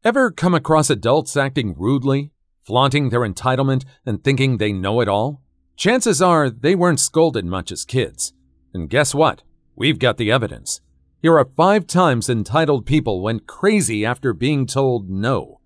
Ever come across adults acting rudely, flaunting their entitlement and thinking they know it all? Chances are they weren't scolded much as kids. And guess what? We've got the evidence. Here are 5 times entitled people went crazy after being told no.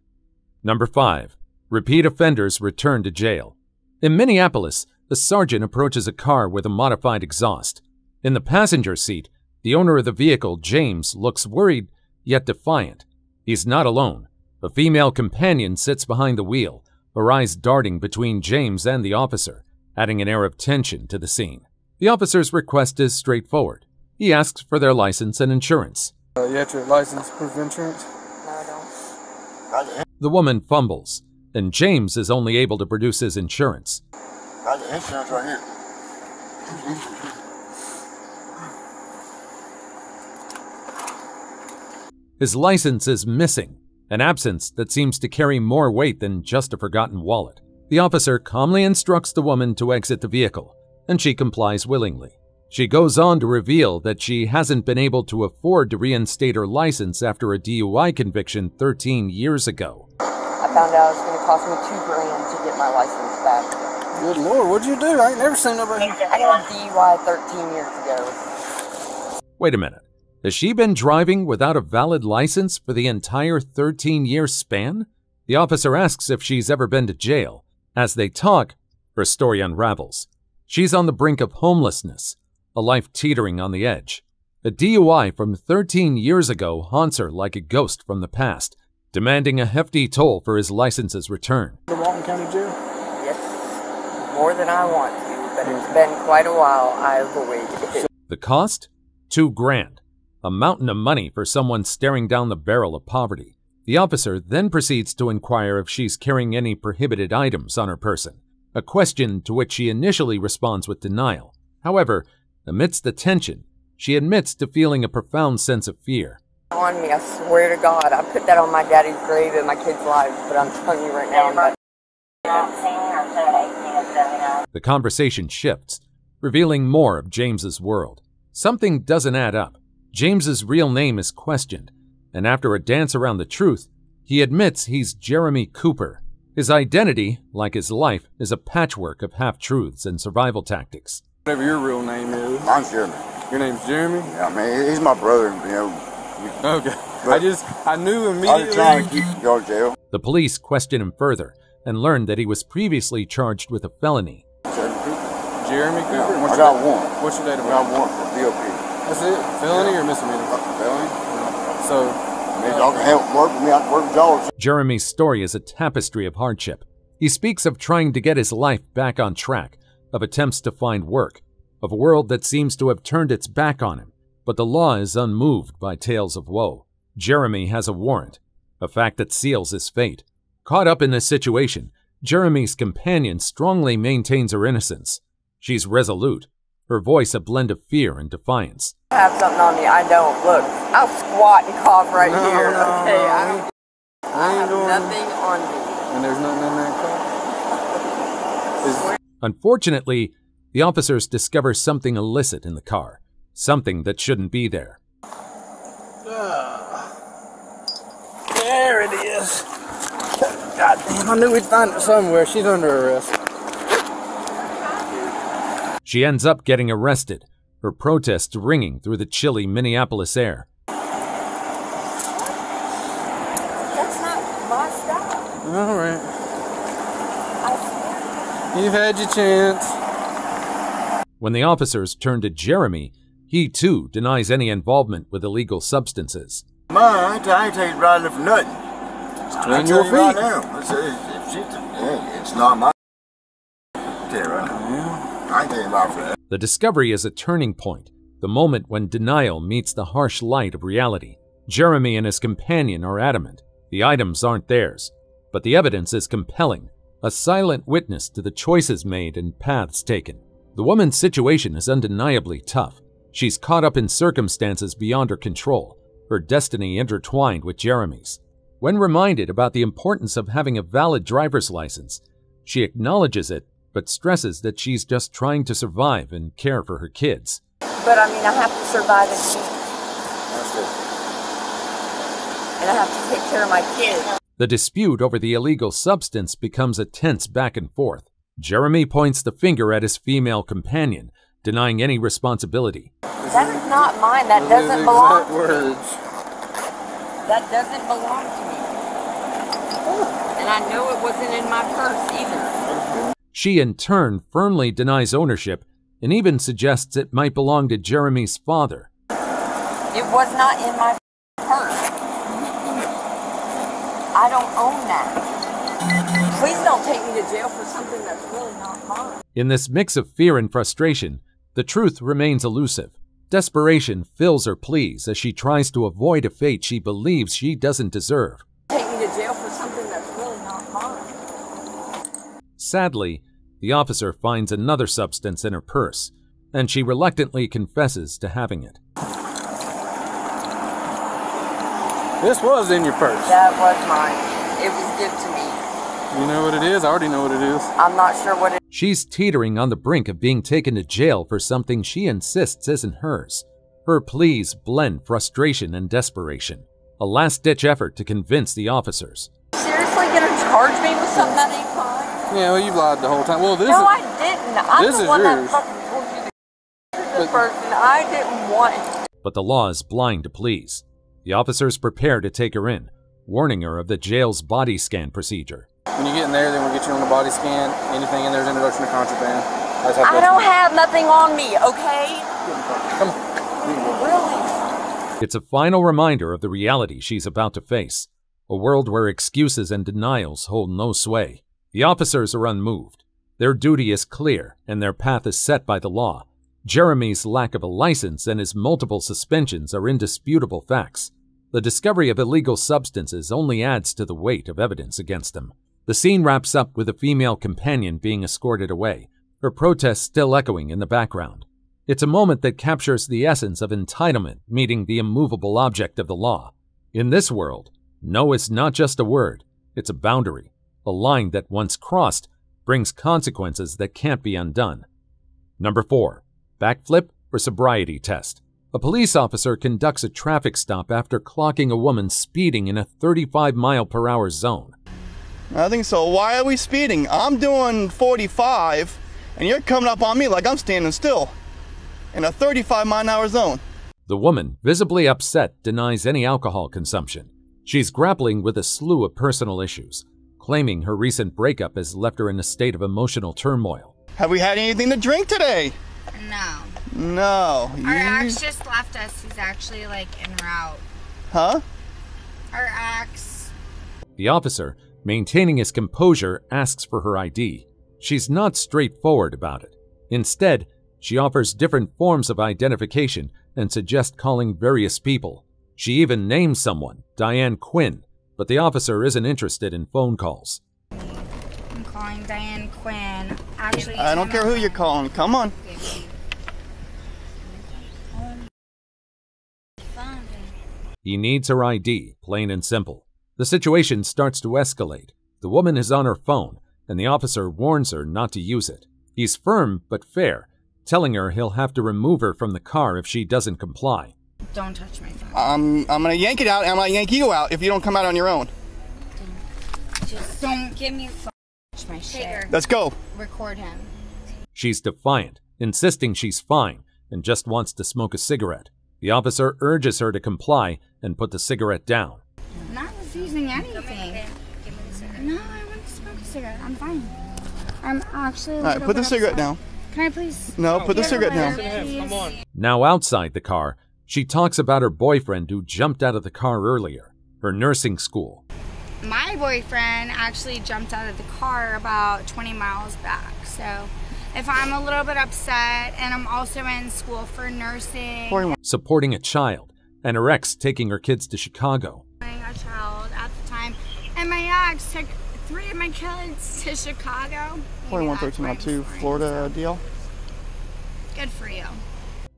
Number 5. Repeat offenders return to jail. In Minneapolis, a sergeant approaches a car with a modified exhaust. In the passenger seat, the owner of the vehicle, James, looks worried yet defiant. He's not alone. A female companion sits behind the wheel, her eyes darting between James and the officer, adding an air of tension to the scene. The officer's request is straightforward. He asks for their license and insurance. You have your license, proof of insurance? No, I don't. The woman fumbles, and James is only able to produce his insurance. I got insurance right here. His license is missing, an absence that seems to carry more weight than just a forgotten wallet. The officer calmly instructs the woman to exit the vehicle, and she complies willingly. She goes on to reveal that she hasn't been able to afford to reinstate her license after a DUI conviction 13 years ago. I found out it was going to cost me $2,000 to get my license back. Good Lord, what'd you do? I ain't never seen nobody. I got a DUI 13 years ago. Wait a minute. Has she been driving without a valid license for the entire 13-year span? The officer asks if she's ever been to jail. As they talk, her story unravels. She's on the brink of homelessness, a life teetering on the edge. A DUI from 13 years ago haunts her like a ghost from the past, demanding a hefty toll for his license's return. The Walton County Jail? Yes, more than I want to, but it's been quite a while. I avoid it. The cost? $2,000. A mountain of money for someone staring down the barrel of poverty. The officer then proceeds to inquire if she's carrying any prohibited items on her person, a question to which she initially responds with denial. However, amidst the tension, she admits to feeling a profound sense of fear. On me, I swear to God, I put that on my daddy's grave and my kids' lives, but I'm telling you right now, The conversation shifts, revealing more of James's world. Something doesn't add up. James's real name is questioned, and after a dance around the truth, he admits he's Jeremy Cooper. His identity, like his life, is a patchwork of half-truths and survival tactics. Whatever your real name is. I'm Jeremy. Your name's Jeremy? Yeah, man, he's my brother, you know. Okay. I knew immediately. I was trying to keep him go to jail. The police question him further and learn that he was previously charged with a felony. Jeremy Cooper? Yeah, I got one. What's your date of I birth? got one for DOP. That's it? Felony or misdemeanor? Felony. So, Maybe y'all can help work with me. I can work with y'all. Jeremy's story is a tapestry of hardship. He speaks of trying to get his life back on track, of attempts to find work, of a world that seems to have turned its back on him, but the law is unmoved by tales of woe. Jeremy has a warrant, a fact that seals his fate. Caught up in this situation, Jeremy's companion strongly maintains her innocence. She's resolute, her voice a blend of fear and defiance. I have something on me. I don't. Look, I'll squat and cough right here. Okay, I have nothing on me. And there's nothing in that car? Unfortunately, the officers discover something illicit in the car, something that shouldn't be there. There it is. God damn, I knew we'd find it somewhere. She's under arrest. She ends up getting arrested, her protests ringing through the chilly Minneapolis air. That's not my stuff. All right. I swear. You've had your chance. When the officers turn to Jeremy, he too denies any involvement with illegal substances. I ain't taking riding for nothing. On your feet. Right now. It's not my tell you right now. I ain't taking riding for that. The discovery is a turning point, the moment when denial meets the harsh light of reality. Jeremy and his companion are adamant. The items aren't theirs, but the evidence is compelling, a silent witness to the choices made and paths taken. The woman's situation is undeniably tough. She's caught up in circumstances beyond her control, her destiny intertwined with Jeremy's. When reminded about the importance of having a valid driver's license, she acknowledges it, but stresses that she's just trying to survive and care for her kids. But I mean, I have to survive and keep. That's it. and I have to take care of my kids. The dispute over the illegal substance becomes a tense back and forth. Jeremy points the finger at his female companion, denying any responsibility. That is not mine. That doesn't belong to me. Words. That doesn't belong to me. And I know it wasn't in my purse either. She, in turn, firmly denies ownership and even suggests it might belong to Jeremy's father. It was not in my purse. I don't own that. Please don't take me to jail for something that's really not mine. In this mix of fear and frustration, the truth remains elusive. Desperation fills her pleas as she tries to avoid a fate she believes she doesn't deserve. Take me to jail for something that's really not mine. Sadly, the officer finds another substance in her purse, and she reluctantly confesses to having it. This was in your purse. That was mine. It was given to me. You know what it is? I already know what it is. I'm not sure what it is. She's teetering on the brink of being taken to jail for something she insists isn't hers. Her pleas blend frustration and desperation, a last-ditch effort to convince the officers. Seriously gonna charge me with something that ain't mine? Yeah, well, you've lied the whole time. Well, this No, is... I didn't. I'm this the is one that yours. fucking told you the person. I didn't want it. But the law is blind to pleas. The officers prepare to take her in, warning her of the jail's body scan procedure. When you get in there, then we'll get you on the body scan. Anything in there is introduction to contraband. I don't have nothing on me, okay? Come on. Really? It's a final reminder of the reality she's about to face, a world where excuses and denials hold no sway. The officers are unmoved. Their duty is clear, and their path is set by the law. Jeremy's lack of a license and his multiple suspensions are indisputable facts. The discovery of illegal substances only adds to the weight of evidence against him. The scene wraps up with a female companion being escorted away, her protest still echoing in the background. It's a moment that captures the essence of entitlement meeting the immovable object of the law. In this world, no is not just a word, it's a boundary, a line that once crossed brings consequences that can't be undone. Number 4. Backflip or sobriety test. A police officer conducts a traffic stop after clocking a woman speeding in a 35-mile-per-hour zone. I think so. Why are we speeding? I'm doing 45, and you're coming up on me like I'm standing still in a 35-mile-an-hour zone. The woman, visibly upset, denies any alcohol consumption. She's grappling with a slew of personal issues, claiming her recent breakup has left her in a state of emotional turmoil. Have we had anything to drink today? No. No. Our ex just left us. He's actually like en route. Huh? Our ex. The officer, maintaining his composure, asks for her ID. She's not straightforward about it. Instead, she offers different forms of identification and suggests calling various people. She even names someone, Diane Quinn, but the officer isn't interested in phone calls. I'm calling Diane Quinn. Actually, I don't care who you're calling. Come on. He needs her ID, plain and simple. The situation starts to escalate. The woman is on her phone, and the officer warns her not to use it. He's firm but fair, telling her he'll have to remove her from the car if she doesn't comply. Don't touch my phone. I'm gonna yank it out, and I'm gonna yank you out if you don't come out on your own. Just don't give me touch my shit. Let's go. Record him. She's defiant, insisting she's fine, and just wants to smoke a cigarette. The officer urges her to comply and put the cigarette down. I'm not refusing anything. No, I want to smoke a cigarette. I'm fine. I'm actually All right, put the cigarette down. Can I please? No, put the cigarette down. Come on. Now outside the car, she talks about her boyfriend who jumped out of the car earlier, her nursing school. My boyfriend actually jumped out of the car about 20 miles back. So if I'm a little bit upset and I'm also in school for nursing. Supporting a child, and her ex taking her kids to Chicago. A child at the time. And my ex took 3 of my kids to Chicago. 411302 Florida deal. Good for you.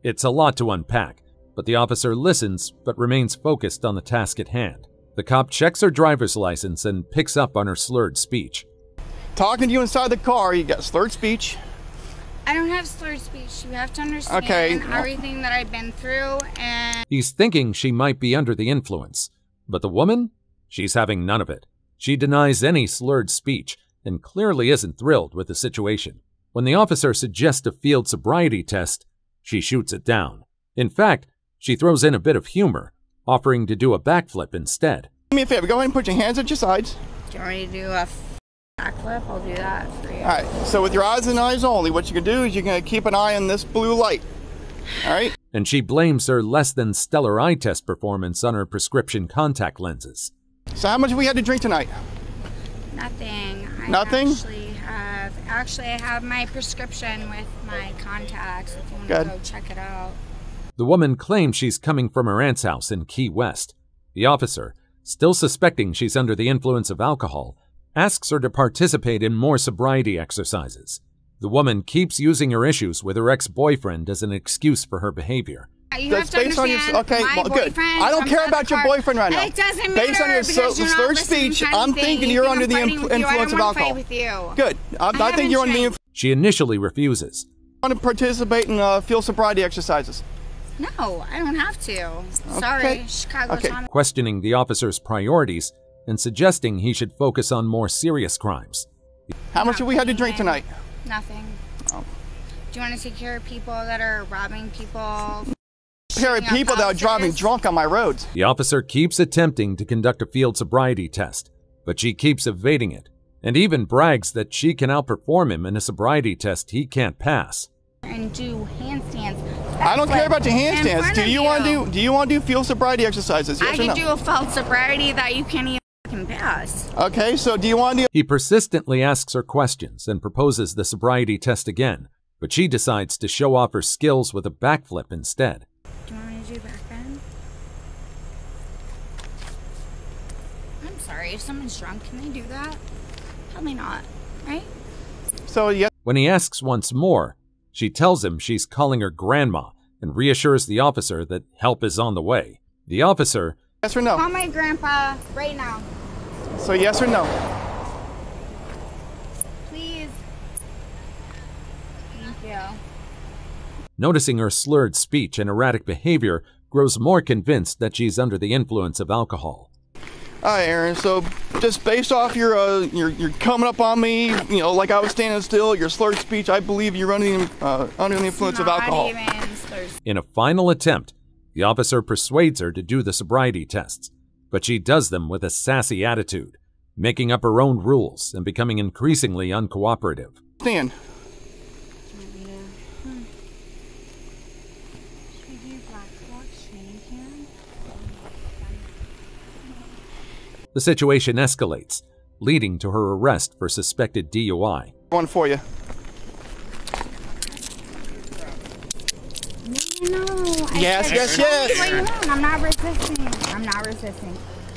It's a lot to unpack, but the officer listens but remains focused on the task at hand. The cop checks her driver's license and picks up on her slurred speech. Talking to you inside the car, you got slurred speech. I don't have slurred speech. You have to understand Okay. everything that I've been through, and He's thinking she might be under the influence, But the woman? She's having none of it. She denies any slurred speech and clearly isn't thrilled with the situation. When the officer suggests a field sobriety test, she shoots it down. In fact, she throws in a bit of humor, offering to do a backflip instead. Do me a favor, go ahead and put your hands at your sides. Do you want me to do a backflip? I'll do that for you. Alright, so with your eyes and eyes only, what you can do is you're going to keep an eye on this blue light. Alright? And she blames her less than stellar eye test performance on her prescription contact lenses. So how much have we had to drink tonight? Nothing. Nothing? Actually, I have my prescription with my contacts if you want Good. to go check it out. The woman claims she's coming from her aunt's house in Key West. The officer, still suspecting she's under the influence of alcohol, asks her to participate in more sobriety exercises. The woman keeps using her issues with her ex-boyfriend as an excuse for her behavior. You have to understand, okay, my well, good. boyfriend I don't care about your boyfriend right now. It doesn't matter. Based on your because you're not slurred listening speech, to I'm anything. thinking You you're think under I'm the fighting with you. influence I of don't wanna alcohol. fight with you. Good. I think you're under the influence. She initially refuses. I want to participate in field sobriety exercises. No, I don't have to. Sorry, Chicago Tommy. Questioning the officer's priorities and suggesting he should focus on more serious crimes. How much have we had to drink tonight? Nothing. Oh. Do you want to take care of people that are robbing people? Pair of people that are driving drunk on my roads. The officer keeps attempting to conduct a field sobriety test, but she keeps evading it, and even brags that she can outperform him in a sobriety test he can't pass. And do handstands. I don't care about your handstands. Do you want to do field sobriety exercises? Yes I or can no? do a field sobriety that you can't even pass. Okay, so do you want to do... He persistently asks her questions and proposes the sobriety test again, but she decides to show off her skills with a backflip instead. Do you want me to do back bend? I'm sorry, if someone's drunk, can they do that? Probably not, right? So, yes. When he asks once more, she tells him she's calling her grandma and reassures the officer that help is on the way. The officer... Yes or no? Call my grandpa right now. So yes or no? Please. Thank you. Noticing her slurred speech and erratic behavior, grows more convinced that she's under the influence of alcohol. All right, Aaron, so just based off your coming up on me, you know, like I was standing still, your slurred speech, I believe you're under the influence of alcohol. In a final attempt, the officer persuades her to do the sobriety tests, but she does them with a sassy attitude, making up her own rules and becoming increasingly uncooperative. Stand. The situation escalates, leading to her arrest for suspected DUI. One for you. No, Yes. I'm not resisting.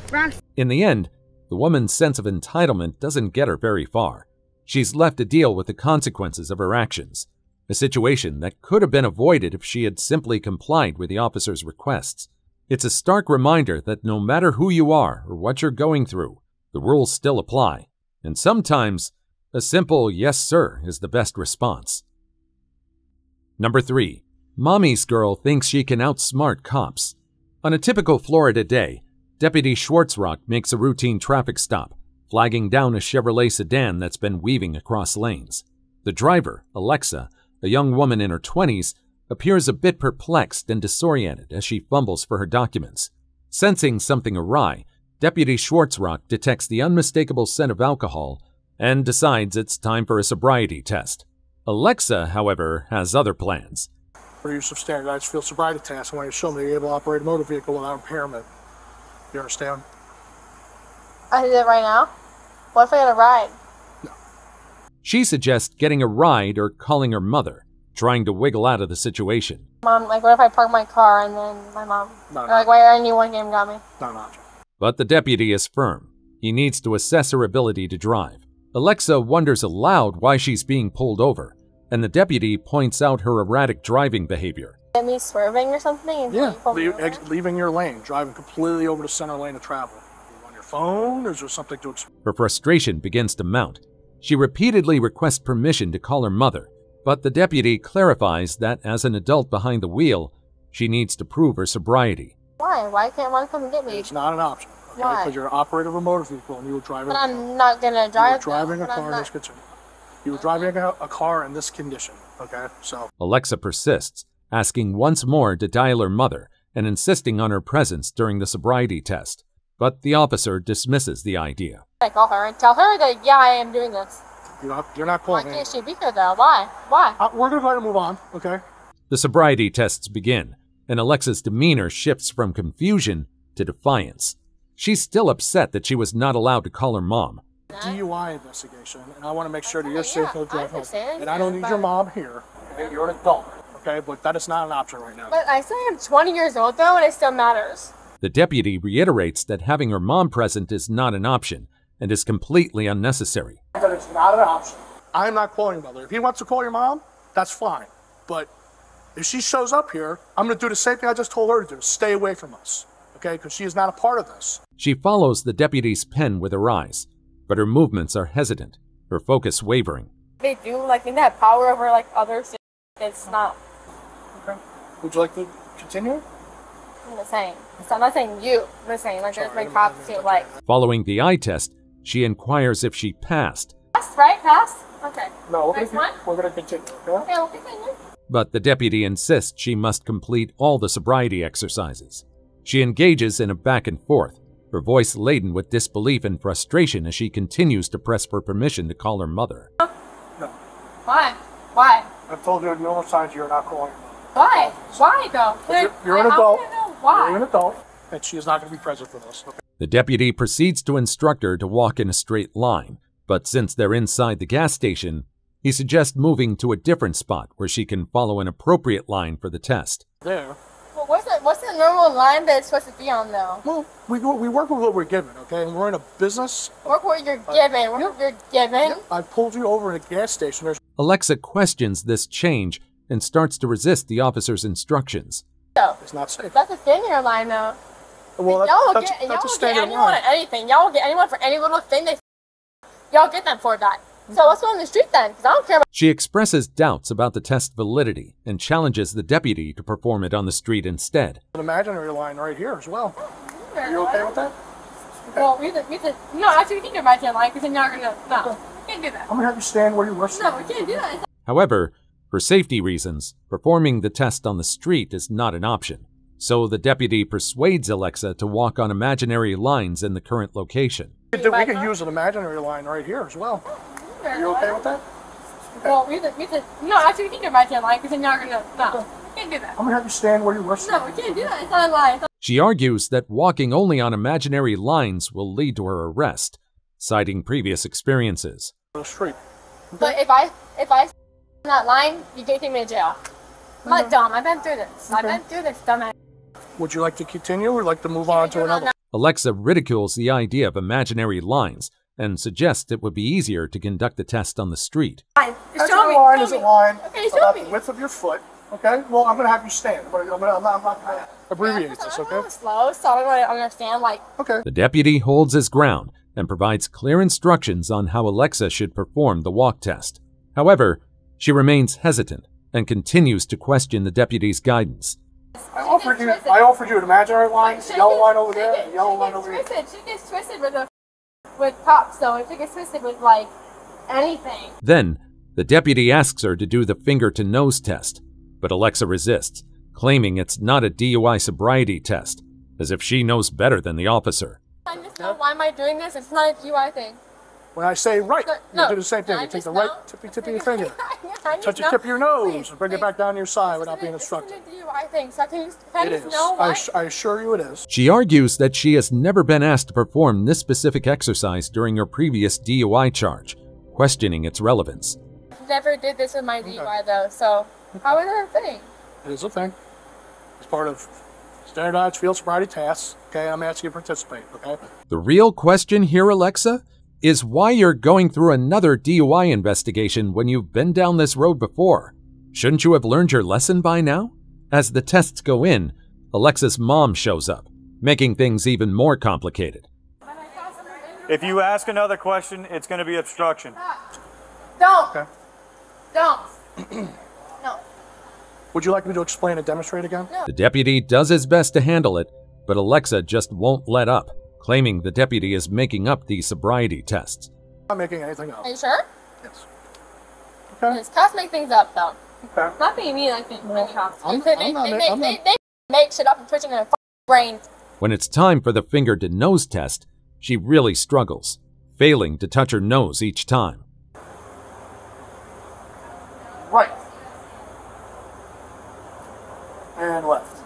Rox. In the end, the woman's sense of entitlement doesn't get her very far. She's left to deal with the consequences of her actions, a situation that could have been avoided if she had simply complied with the officer's requests. It's a stark reminder that no matter who you are or what you're going through, the rules still apply, and sometimes a simple yes sir is the best response. Number 3. Mommy's girl thinks she can outsmart cops. On a typical Florida day, Deputy Schwartzrock makes a routine traffic stop, flagging down a Chevrolet sedan that's been weaving across lanes. The driver, Alexa, a young woman in her 20s, appears a bit perplexed and disoriented as she fumbles for her documents. Sensing something awry, Deputy Schwartzrock detects the unmistakable scent of alcohol and decides it's time for a sobriety test. Alexa, however, has other plans. For use of standardized field sobriety tests, I want you to show me you're able to operate a motor vehicle without impairment. You understand? I can do it right now? What if I get a ride? No. She suggests getting a ride or calling her mother, trying to wiggle out of the situation. Mom, like what if I park my car and then my mom? No. Like why aren't you one game got me? Not an option. But the deputy is firm. He needs to assess her ability to drive. Alexa wonders aloud why she's being pulled over, and the deputy points out her erratic driving behavior. Get me swerving or something? Yeah, leaving your lane, driving completely over the center lane of travel. Are you on your phone, or is there something to explain? Her frustration begins to mount. She repeatedly requests permission to call her mother, but the deputy clarifies that as an adult behind the wheel, she needs to prove her sobriety. Why? Why can't one come and get me? It's not an option. Okay? Why? Because you're an operator of a motor vehicle and you were driving. But I'm not gonna drive. You were driving though, a car in this condition. You were driving a car in this condition. Okay, so. Alexa persists, asking once more to dial her mother and insisting on her presence during the sobriety test. But the officer dismisses the idea. I call her and tell her that, yeah, I am doing this. You're not calling Why me. can't she be here though? Why? Why? We're going to try to move on, okay? The sobriety tests begin, and Alexa's demeanor shifts from confusion to defiance. She's still upset that she was not allowed to call her mom. DUI investigation, and I want to make sure that you're safe to drive home. understand, And I don't need your mom here. Okay? You're an adult, okay? But that is not an option right now. But I still am 20 years old though, and it still matters. The deputy reiterates that having her mom present is not an option and is completely unnecessary. That it's not an option. I'm not calling your mother. If he wants to call your mom, that's fine. But if she shows up here, I'm going to do the same thing I just told her to do. Stay away from us, okay? Because she is not a part of this. She follows the deputy's pen with her eyes, but her movements are hesitant, her focus wavering. They do, like, they have power over, like, others. It's not. Okay. Would you like to continue? I'm just saying. I'm not saying you. I'm just saying, like, there's my cops too, like. Following the eye test, she inquires if she passed, Pass, right? Pass? Okay. No, Next one? we're going to continue, okay? Okay, we'll continue. but the deputy insists she must complete all the sobriety exercises. She engages in a back and forth, her voice laden with disbelief and frustration as she continues to press for permission to call her mother. No. Why? Why? I've told you numerous times you're not calling. Why? Why though? You're an adult. Why? You're an adult, and she is not going to be present for this. Okay? The deputy proceeds to instruct her to walk in a straight line, but since they're inside the gas station, he suggests moving to a different spot where she can follow an appropriate line for the test. There. Well, what's the normal line that it's supposed to be on though? Well, we work with what we're given, okay? And we're in a business. Work what you're given. Work what you're given. I pulled you over in a gas station. There's Alexa questions this change and starts to resist the officer's instructions. So, it's not safe. that's a standard line though. Well, Y'all will that's get a standard anyone line. on anything. Y'all will get anyone for any little thing y'all get them for that. So let's go on the street then, because I don't care about. She expresses doubts about the test validity and challenges the deputy to perform it on the street instead. An imaginary line right here as well. Are you okay with that? Okay. Well, no, actually, we can do imaginary line because then you're gonna no, we can't do that. I'm gonna have you stand where you were No, standing. we can't do that. However, for safety reasons, performing the test on the street is not an option. So the deputy persuades Alexa to walk on imaginary lines in the current location. We could use an imaginary line right here as well. Are you okay with that? Okay. Well, no, actually, we can do imaginary line because then you're gonna no, we can't do that. I'm gonna have you stand where you were No, standing. we can't do that. It's not a line. She argues that walking only on imaginary lines will lead to her arrest, citing previous experiences. On the street. But if I on that line, you can't take me to jail. I'm not dumb. I've been through this. I've been through this, dumbass. Would you like to continue or like to move on to another? Alexa ridicules the idea of imaginary lines and suggests it would be easier to conduct the test on the street. Show me. Line is a line Okay, show about me. the width of your foot. Okay. Well, I'm gonna have you stand, but I'm not gonna abbreviate this. Okay. I'm slow, so I don't really understand. Like, Okay. The deputy holds his ground and provides clear instructions on how Alexa should perform the walk test. However, she remains hesitant and continues to question the deputy's guidance. I offered you an imaginary line, yellow line over there, and yellow line over here. She gets twisted with pops, though. She gets twisted with like anything. Then, the deputy asks her to do the finger-to-nose test, but Alexa resists, claiming it's not a DUI sobriety test, as if she knows better than the officer. I just know why am I doing this? It's not a DUI thing. When I say right, No, you do the same thing. I You take just the right know. tip of your finger, I touch just the know. tip of your nose, Please, and bring it please. back down your side without being instructed. This isn't a DUI thing, so I can It just is. know why. I assure you it is. She argues that she has never been asked to perform this specific exercise during her previous DUI charge, questioning its relevance. Never did this with my DUI though, so how is that a thing? It is a thing. It's part of standardized field sobriety tasks. Okay, I'm asking you to participate. Okay. The real question here, Alexa, is why you're going through another DUI investigation when you've been down this road before. Shouldn't you have learned your lesson by now? As the tests go in, Alexa's mom shows up, making things even more complicated. If you ask another question, it's going to be obstruction. Don't. Okay. Don't. No. Would you like me to explain and demonstrate again? The deputy does his best to handle it, but Alexa just won't let up, claiming the deputy is making up these sobriety tests. I'm not making anything up. Are you sure? Yes. Okay. Because cops make things up, though. Okay. Not being me like the cops. They They make shit up and twitching in their brain. When it's time for the finger-to-nose test, she really struggles, failing to touch her nose each time. Right. And left.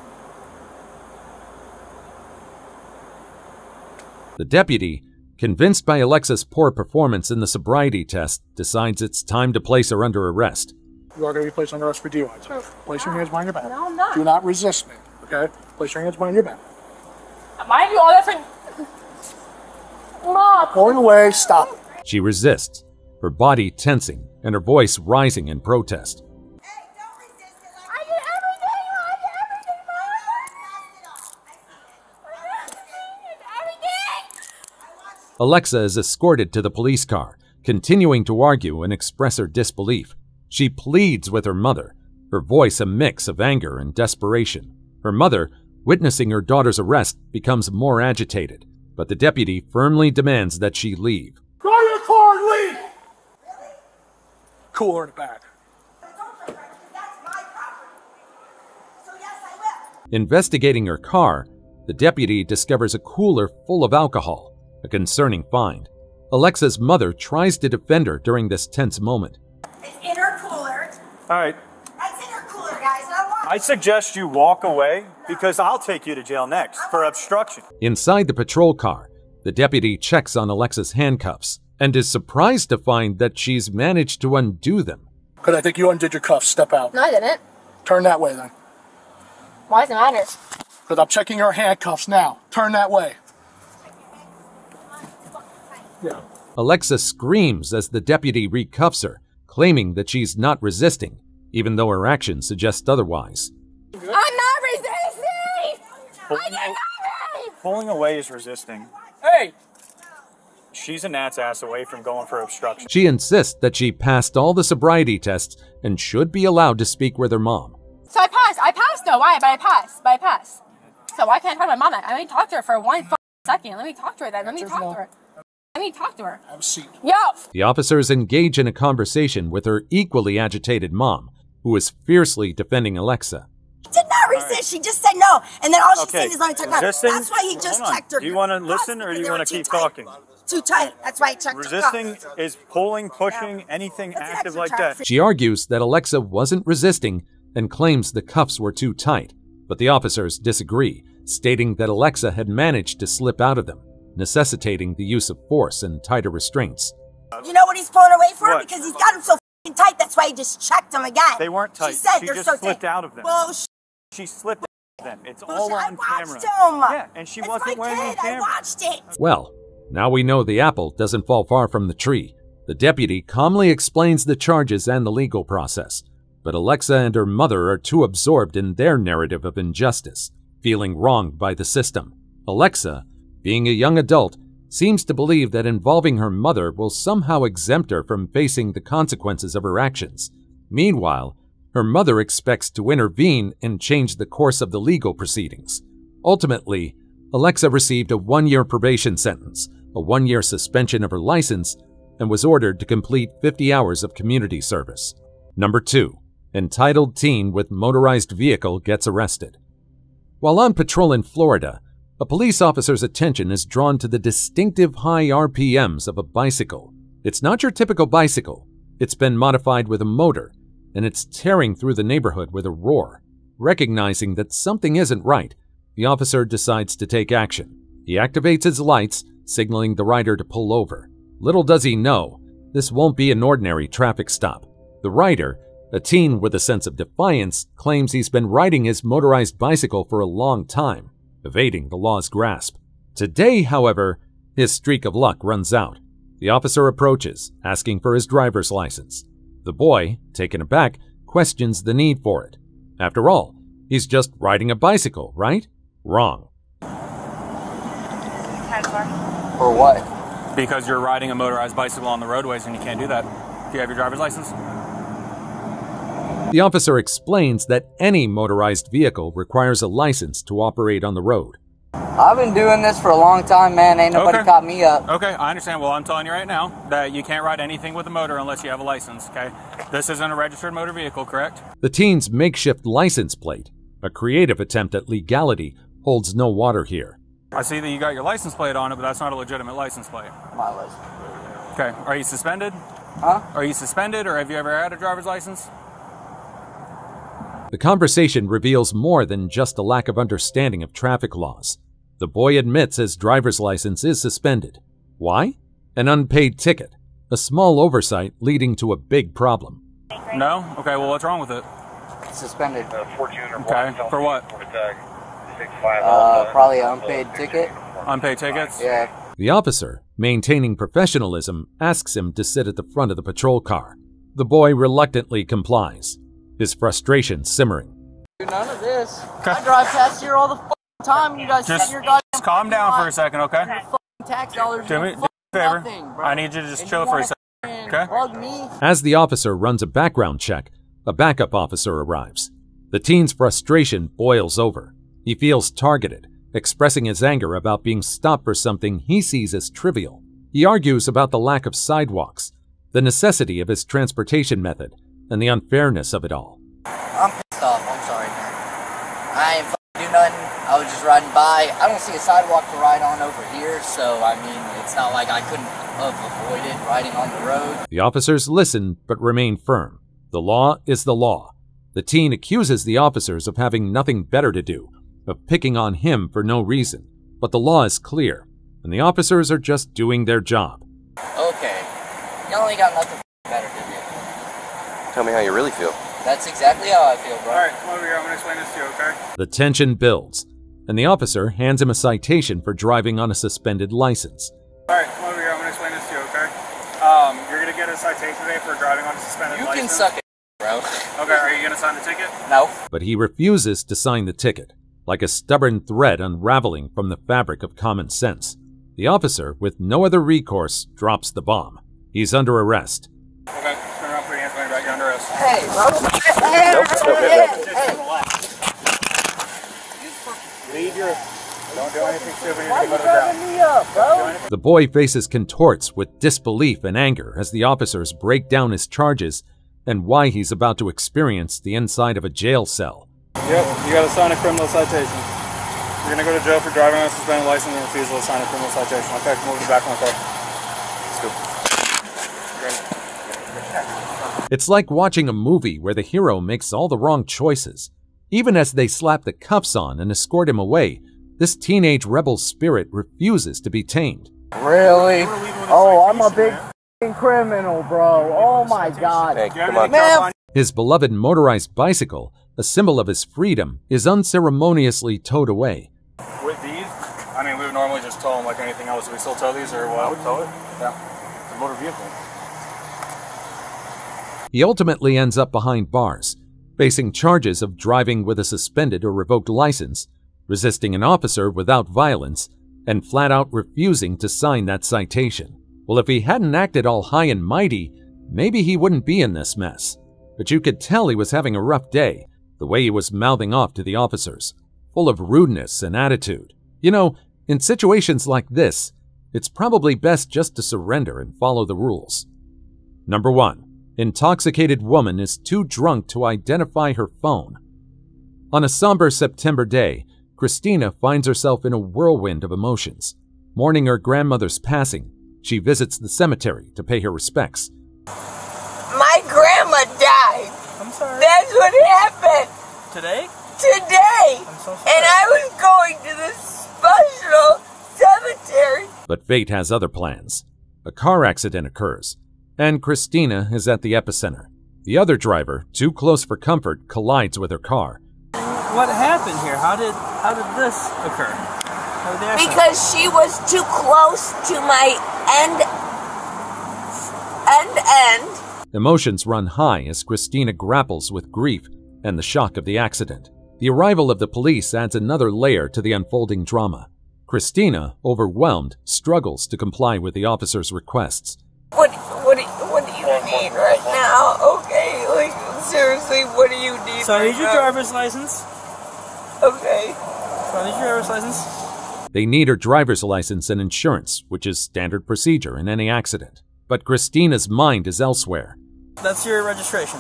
The deputy, convinced by Alexa's poor performance in the sobriety test, decides it's time to place her under arrest. You are going to be placed under arrest for DUI. Place your hands behind your back. No, I'm not. Do not resist me, okay? Place your hands behind your back. Mind you, all different. Mom. Pulling away, stop. She resists, her body tensing and her voice rising in protest. Alexa is escorted to the police car, continuing to argue and express her disbelief. She pleads with her mother, her voice a mix of anger and desperation. Her mother, witnessing her daughter's arrest, becomes more agitated, but the deputy firmly demands that she leave. Go to your car and leave! Cool her in the back. Investigating her car, the deputy discovers a cooler full of alcohol, a concerning find. Alexa's mother tries to defend her during this tense moment. It's in her cooler. All right. That's in her cooler, guys. I suggest you walk away because I'll take you to jail next for obstruction. Inside the patrol car, the deputy checks on Alexa's handcuffs and is surprised to find that she's managed to undo them. Because I think you undid your cuffs. Step out. No, I didn't. Turn that way, then. Why does it matter? Because I'm checking your handcuffs now. Turn that way. Yeah. Alexa screams as the deputy recuffs her, claiming that she's not resisting, even though her actions suggest otherwise. I'm not resisting! I did nothing! Pulling away is resisting. Hey! She's a gnat's ass away from going for obstruction. She insists that she passed all the sobriety tests and should be allowed to speak with her mom. So I passed though, why? But I passed. So why can't I talk to my mom? Let me talk to her for 1 second. Let me talk to her then. Let me talk to her. Have a seat. Yo! The officers engage in a conversation with her equally agitated mom, who is fiercely defending Alexa. She did not resist. She just said no. And then all she said is let me talk about it. That's why he just checked her. Do you want to listen or do you want to keep talking? Too tight. That's why he checked her. Resisting is pulling, pushing, anything active like that. She argues that Alexa wasn't resisting and claims the cuffs were too tight, but the officers disagree, stating that Alexa had managed to slip out of them, necessitating the use of force and tighter restraints. You know what he's pulling away for? What? Because he's got them so f***ing tight. That's why he just checked them again. They weren't tight. She said they're just so slipped tight. out of them. Bullshit. She slipped out of them. It's Bullshit. all I on watched camera. him. Yeah, and she It's wasn't my wearing kid. the camera. I watched it. Well, now we know the apple doesn't fall far from the tree. The deputy calmly explains the charges and the legal process, but Alexa and her mother are too absorbed in their narrative of injustice, feeling wronged by the system. Alexa, being a young adult, seems to believe that involving her mother will somehow exempt her from facing the consequences of her actions. Meanwhile, her mother expects to intervene and change the course of the legal proceedings. Ultimately, Alexa received a 1-year probation sentence, a 1-year suspension of her license, and was ordered to complete 50 hours of community service. Number 2. Entitled teen with motorized vehicle gets arrested. While on patrol in Florida, a police officer's attention is drawn to the distinctive high RPMs of a bicycle. It's not your typical bicycle. It's been modified with a motor, and it's tearing through the neighborhood with a roar. Recognizing that something isn't right, the officer decides to take action. He activates his lights, signaling the rider to pull over. Little does he know, this won't be an ordinary traffic stop. The rider, a teen with a sense of defiance, claims he's been riding his motorized bicycle for a long time, evading the law's grasp. Today, however, his streak of luck runs out. The officer approaches, asking for his driver's license. The boy, taken aback, questions the need for it. After all, he's just riding a bicycle, right? Wrong. Or what? Because you're riding a motorized bicycle on the roadways and you can't do that. Do you have your driver's license? The officer explains that any motorized vehicle requires a license to operate on the road. I've been doing this for a long time, man. Ain't nobody caught me up. Okay, I understand. Well, I'm telling you right now that you can't ride anything with a motor unless you have a license, okay? This isn't a registered motor vehicle, correct? The teen's makeshift license plate, a creative attempt at legality, holds no water here. I see that you got your license plate on it, but that's not a legitimate license plate. My license. Okay, are you suspended? Huh? Are you suspended, or have you ever had a driver's license? The conversation reveals more than just a lack of understanding of traffic laws. The boy admits his driver's license is suspended. Why? An unpaid ticket, a small oversight leading to a big problem. No? Okay, well, what's wrong with it? Suspended. Okay, for what? Probably an unpaid ticket. Unpaid tickets? Yeah. The officer, maintaining professionalism, asks him to sit at the front of the patrol car. The boy reluctantly complies, his frustration simmering. None of this. I drive past here all the time. You guys sit in your goddamn. Just calm down for a second, okay? Tax dollars. Do me a favor. I need you to just chill for a second, okay? As the officer runs a background check, a backup officer arrives. The teen's frustration boils over. He feels targeted, expressing his anger about being stopped for something he sees as trivial. He argues about the lack of sidewalks, the necessity of his transportation method, and the unfairness of it all. I'm pissed off. I'm sorry, man. I ain't do nothing. I was just riding by. I don't see a sidewalk to ride on over here, so I mean, it's not like I couldn't have avoided riding on the road. The officers listen but remain firm. The law is the law. The teen accuses the officers of having nothing better to do, of picking on him for no reason. But the law is clear, and the officers are just doing their job. Okay. Y'all ain't got nothing better to do. Tell me how you really feel. That's exactly how I feel, bro. Alright, come over here. I'm going to explain this to you, okay? The tension builds, and the officer hands him a citation for driving on a suspended license. Alright, come over here. I'm going to explain this to you, okay? You're going to get a citation today for driving on a suspended license. You can suck it, bro. Okay, are you going to sign the ticket? No. But he refuses to sign the ticket, like a stubborn thread unraveling from the fabric of common sense. The officer, with no other recourse, drops the bomb. He's under arrest. Okay, turn around, put your hands behind your back. You're under arrest. Hey, bro. Leave your... Don't do anything stupid. Why are you driving me up, bro? The boy faces contorts with disbelief and anger as the officers break down his charges and why he's about to experience the inside of a jail cell. Yep, you got to sign a criminal citation. You're going to go to jail for driving on a suspended license and refusal to sign a criminal citation. Okay, come over to the back of my car. Let's go. It's like watching a movie where the hero makes all the wrong choices. Even as they slap the cuffs on and escort him away, this teenage rebel's spirit refuses to be tamed. Really? Oh, I'm a big criminal, bro. Oh my God. Hey, come on. Man. His beloved motorized bicycle, a symbol of his freedom, is unceremoniously towed away. With these, I mean, we would normally just tow them like anything else. Do we still tow these or what? I would tow it. Yeah. It's a motor vehicle. He ultimately ends up behind bars, facing charges of driving with a suspended or revoked license, resisting an officer without violence, and flat out refusing to sign that citation. Well, if he hadn't acted all high and mighty, maybe he wouldn't be in this mess. But you could tell he was having a rough day, the way he was mouthing off to the officers, full of rudeness and attitude. You know, in situations like this, it's probably best just to surrender and follow the rules. Number 1. Intoxicated woman is too drunk to identify her phone. On a somber September day, Christina finds herself in a whirlwind of emotions. Mourning her grandmother's passing, she visits the cemetery to pay her respects. My grandma died. I'm sorry. That's what happened. Today? Today. I'm so sorry. And I was going to the special cemetery. But fate has other plans. A car accident occurs, and Christina is at the epicenter. The other driver, too close for comfort, collides with her car. What happened here? How did this occur? How did the accident? Because she was too close to my end. Emotions run high as Christina grapples with grief and the shock of the accident. The arrival of the police adds another layer to the unfolding drama. Christina, overwhelmed, struggles to comply with the officer's requests. What do you need right now? Okay, like, seriously, what do you need So I right need your now? driver's license. Okay. So I need your driver's license. They need her driver's license and insurance, which is standard procedure in any accident. But Christina's mind is elsewhere. That's your registration.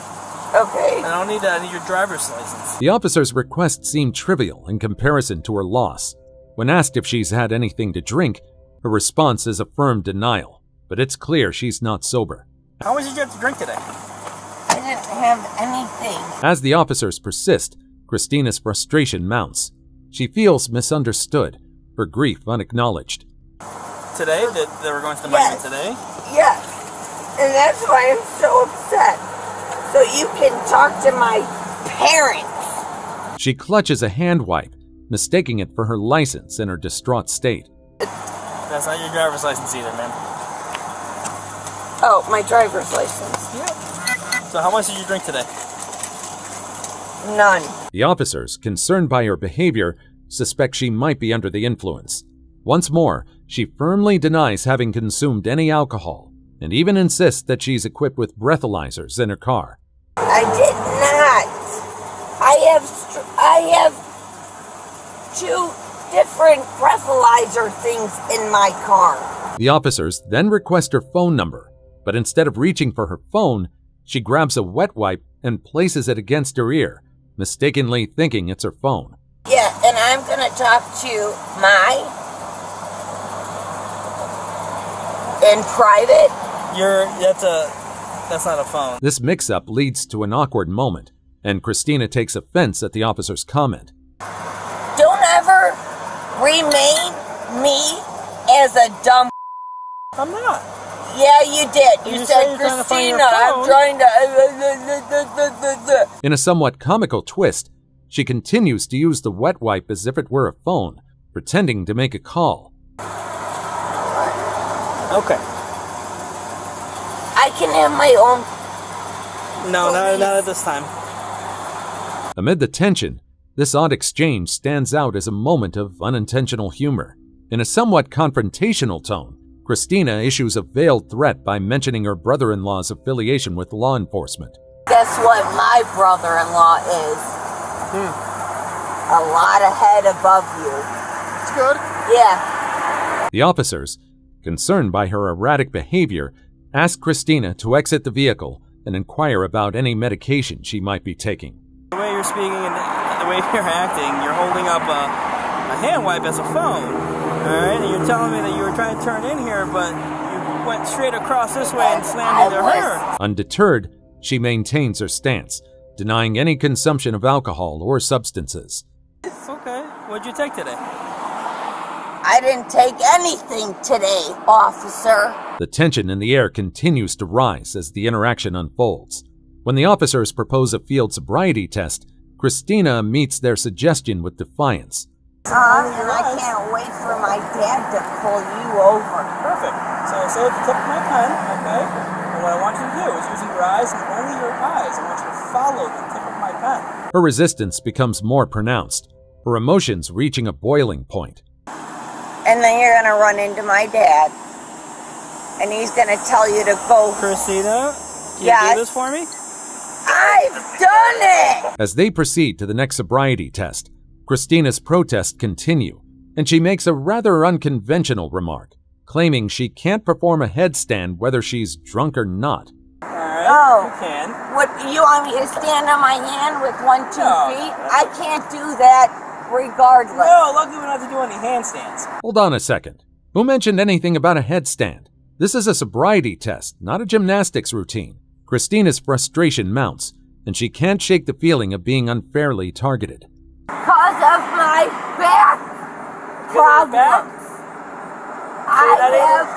Okay. I don't need that. I need your driver's license. The officer's request seemed trivial in comparison to her loss. When asked if she's had anything to drink, her response is a firm denial. But it's clear she's not sober. How much did you have to drink today? I didn't have anything. As the officers persist, Christina's frustration mounts. She feels misunderstood, her grief unacknowledged. Today? They were going to the migrant today? Yes. And that's why I'm so upset. So you can talk to my parents. She clutches a hand wipe, mistaking it for her license in her distraught state. That's not your driver's license either, man. Oh, my driver's license. Yep. So how much did you drink today? None. The officers, concerned by her behavior, suspect she might be under the influence. Once more, she firmly denies having consumed any alcohol, and even insists that she's equipped with breathalyzers in her car. I did not. I have 2 different breathalyzer things in my car. The officers then request her phone number, but instead of reaching for her phone, she grabs a wet wipe and places it against her ear, mistakenly thinking it's her phone. Yeah, and I'm gonna talk to my in private. That's not a phone. This mix-up leads to an awkward moment, and Christina takes offense at the officer's comment. Don't ever remain me as a dumb. I'm not. Yeah, you did. You said, Christina, I'm trying to. In a somewhat comical twist, she continues to use the wet wipe as if it were a phone, pretending to make a call. Okay. I can have my own. No, not at this time. Amid the tension, this odd exchange stands out as a moment of unintentional humor. In a somewhat confrontational tone, Christina issues a veiled threat by mentioning her brother-in-law's affiliation with law enforcement. Guess what my brother-in-law is? A lot ahead above you. It's good. Yeah. The officers, concerned by her erratic behavior, ask Christina to exit the vehicle and inquire about any medication she might be taking. The way you're speaking and the way you're acting, you're holding up a hand wipe as a phone. Alright, and you're telling me that you were trying to turn in here, but you went straight across this way and slammed into her. Undeterred, she maintains her stance, denying any consumption of alcohol or substances. Okay, what'd you take today? I didn't take anything today, officer. The tension in the air continues to rise as the interaction unfolds. When the officers propose a field sobriety test, Christina meets their suggestion with defiance. And I can't wait for my dad to pull you over. Perfect. So say at the tip of my pen, okay? And what I want you to do is using your eyes and only your eyes. I want you to follow the tip of my pen. Her resistance becomes more pronounced, her emotions reaching a boiling point. And then you're gonna run into my dad. And he's gonna tell you to go. Christina, can you do this for me? I've done it! As they proceed to the next sobriety test, Christina's protests continue, and she makes a rather unconventional remark, claiming she can't perform a headstand whether she's drunk or not. Oh, you can. What, you want me to stand on my hand with 1, 2 feet? I can't do that regardless. No, luckily we don't have to do any handstands. Hold on a second. Who mentioned anything about a headstand? This is a sobriety test, not a gymnastics routine. Christina's frustration mounts, and she can't shake the feeling of being unfairly targeted. Because of my back problems. I have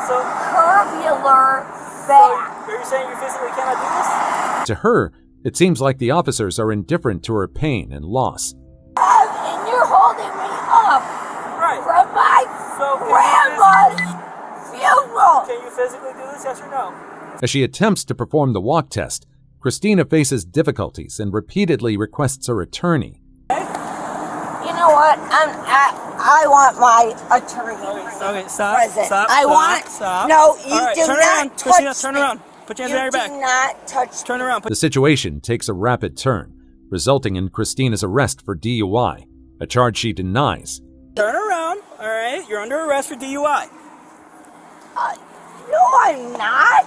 curvular back. So you're saying you physically cannot do this? To her, it seems like the officers are indifferent to her pain and loss. And you're holding me up from my grandma's funeral. Can you physically do this, yes or no? As she attempts to perform the walk test, Christina faces difficulties and repeatedly requests her attorney. You know what? I want my attorney. Okay, stop. Present. Stop. I want. Stop. No, you right, do turn not around. touch Christina, me. turn around. Put your hands behind your back. You do not touch. Turn around. The situation takes a rapid turn, resulting in Christina's arrest for DUI, a charge she denies. Turn around. All right, you're under arrest for DUI. No, I'm not.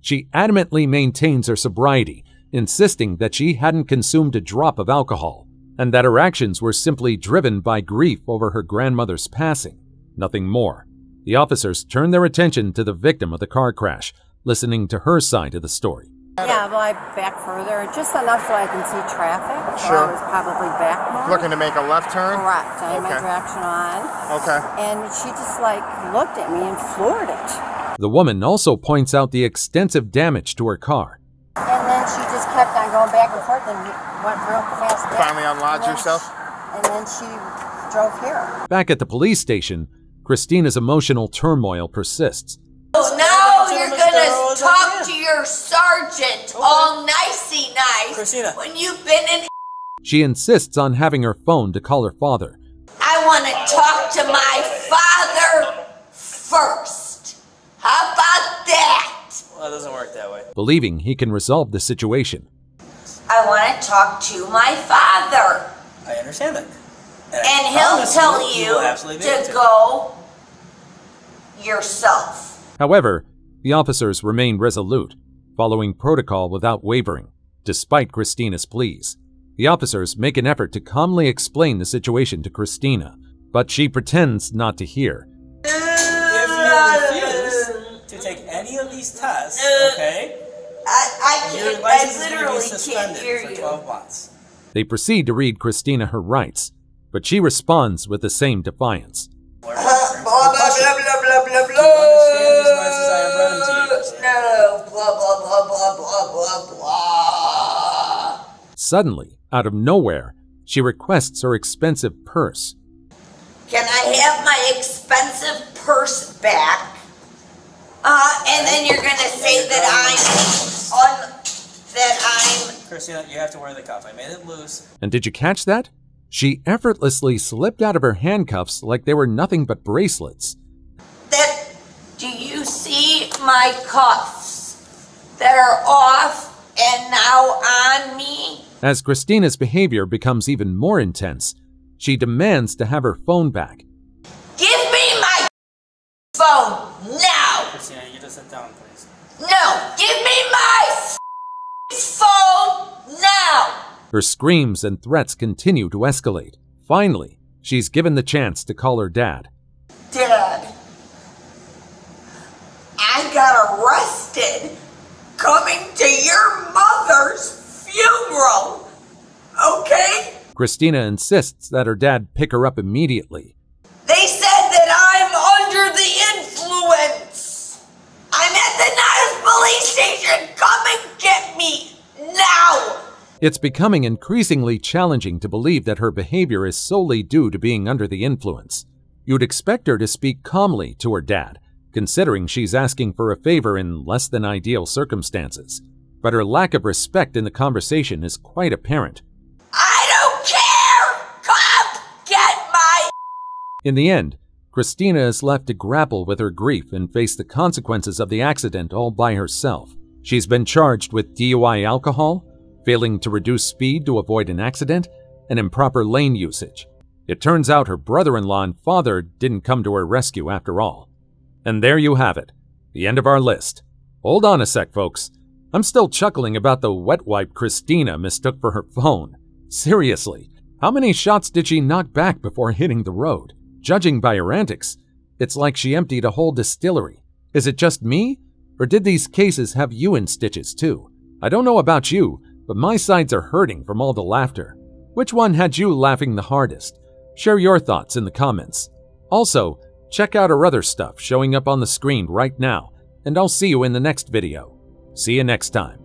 She adamantly maintains her sobriety, insisting that she hadn't consumed a drop of alcohol, and that her actions were simply driven by grief over her grandmother's passing. Nothing more. The officers turned their attention to the victim of the car crash, listening to her side of the story. Yeah, well, I back further, just enough so I can see traffic. So Sure. I was probably back more. Looking to make a left turn? Correct. I had my Okay. traction on. Okay. And she just like looked at me and floored it. The woman also points out the extensive damage to her car. And then she just kept on going back and forth and went real fast back. Finally unlodged yourself? And then she drove here. Back at the police station, Christina's emotional turmoil persists. So now you're gonna talk to your sergeant all nicey nice Christina. when you've been in. She insists on having her phone to call her father. I want to talk to my father first. How about that? Well, it doesn't work that way. Believing he can resolve the situation. I want to talk to my father. I understand that. And he'll tell you will absolutely be able to go yourself. However, the officers remain resolute, following protocol without wavering, despite Christina's pleas. The officers make an effort to calmly explain the situation to Christina, but she pretends not to hear. If you refuse to take any of these tests, okay, your license is going to be suspended for 12 months. They proceed to read Christina her rights, but she responds with the same defiance. Blah, blah, blah, blah, blah, blah. No, blah, blah, blah, blah, blah, blah, blah. Suddenly, out of nowhere, she requests her expensive purse. Can I have my expensive purse back? And then you're gonna say that I'm Christina, you have to wear the cuff. I made it loose. And did you catch that? She effortlessly slipped out of her handcuffs like they were nothing but bracelets. Do you see my cuffs that are off and now on me? As Christina's behavior becomes even more intense, she demands to have her phone back. Give me my phone now! Christina, you just sit down, please. No! Give me my phone now! Her screams and threats continue to escalate. Finally, she's given the chance to call her dad. Dad, I got arrested coming to your mother's funeral, okay? Christina insists that her dad pick her up immediately. They said that I'm under the influence. I'm at the Niles police station. Come and get me now. It's becoming increasingly challenging to believe that her behavior is solely due to being under the influence. You'd expect her to speak calmly to her dad, considering she's asking for a favor in less than ideal circumstances. But her lack of respect in the conversation is quite apparent. I don't care. Come get my... In the end, Christina is left to grapple with her grief and face the consequences of the accident all by herself. She's been charged with DUI alcohol, failing to reduce speed to avoid an accident, and improper lane usage. It turns out her brother-in-law and father didn't come to her rescue after all. And there you have it, the end of our list. Hold on a sec, folks. I'm still chuckling about the wet wipe Christina mistook for her phone. Seriously, how many shots did she knock back before hitting the road? Judging by her antics, it's like she emptied a whole distillery. Is it just me? Or did these cases have you in stitches too? I don't know about you, but my sides are hurting from all the laughter. Which one had you laughing the hardest? Share your thoughts in the comments. Also, check out our other stuff showing up on the screen right now, and I'll see you in the next video. See you next time.